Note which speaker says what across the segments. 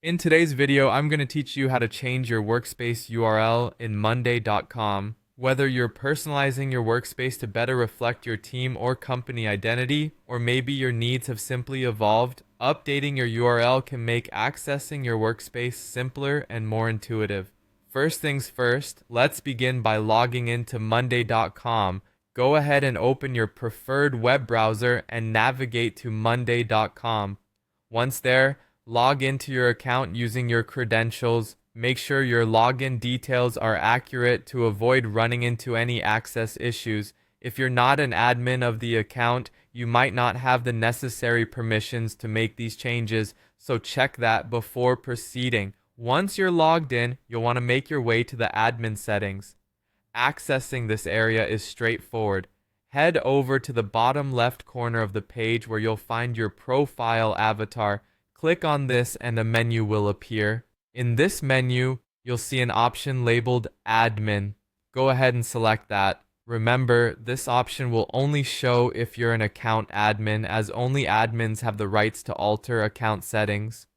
Speaker 1: In today's video, I'm going to teach you how to change your workspace URL in monday.com. Whether you're personalizing your workspace to better reflect your team or company identity, or maybe your needs have simply evolved, updating your URL can make accessing your workspace simpler and more intuitive. First things first, let's begin by logging into monday.com. Go ahead and open your preferred web browser and navigate to monday.com. Once there, log into your account using your credentials. Make sure your login details are accurate to avoid running into any access issues. If you're not an admin of the account, you might not have the necessary permissions to make these changes, so check that before proceeding. Once you're logged in, you'll want to make your way to the admin settings. Accessing this area is straightforward. Head over to the bottom left corner of the page where you'll find your profile avatar. Click on this and a menu will appear. In this menu, you'll see an option labeled Admin. Go ahead and select that. Remember, this option will only show if you're an account admin, as only admins have the rights to alter account settings.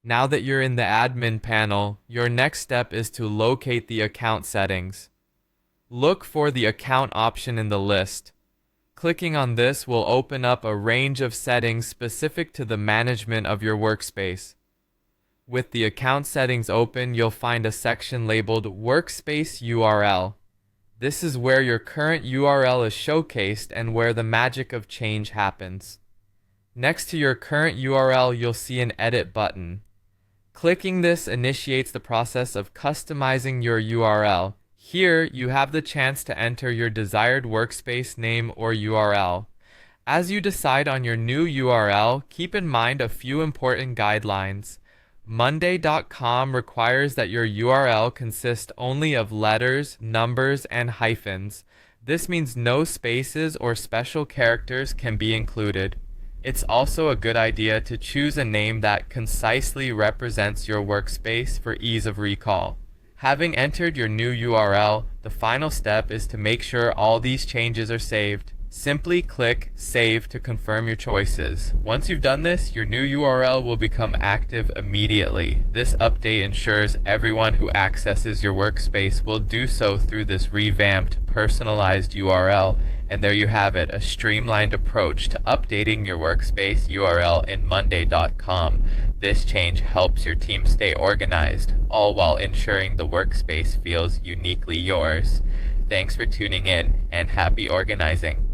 Speaker 1: Now that you're in the admin panel, your next step is to locate the account settings. Look for the account option in the list. Clicking on this will open up a range of settings specific to the management of your workspace. With the account settings open, you'll find a section labeled Workspace URL. This is where your current URL is showcased and where the magic of change happens. Next to your current URL, you'll see an Edit button. Clicking this initiates the process of customizing your URL. Here, you have the chance to enter your desired workspace name or URL. As you decide on your new URL, keep in mind a few important guidelines. Monday.com requires that your URL consist only of letters, numbers, and hyphens. This means no spaces or special characters can be included. It's also a good idea to choose a name that concisely represents your workspace for ease of recall. Having entered your new URL, the final step is to make sure all these changes are saved. Simply click Save to confirm your choices. Once you've done this, your new URL will become active immediately. This update ensures everyone who accesses your workspace will do so through this revamped, personalized URL. And there you have it, a streamlined approach to updating your workspace URL in monday.com. This change helps your team stay organized, all while ensuring the workspace feels uniquely yours. Thanks for tuning in, and happy organizing.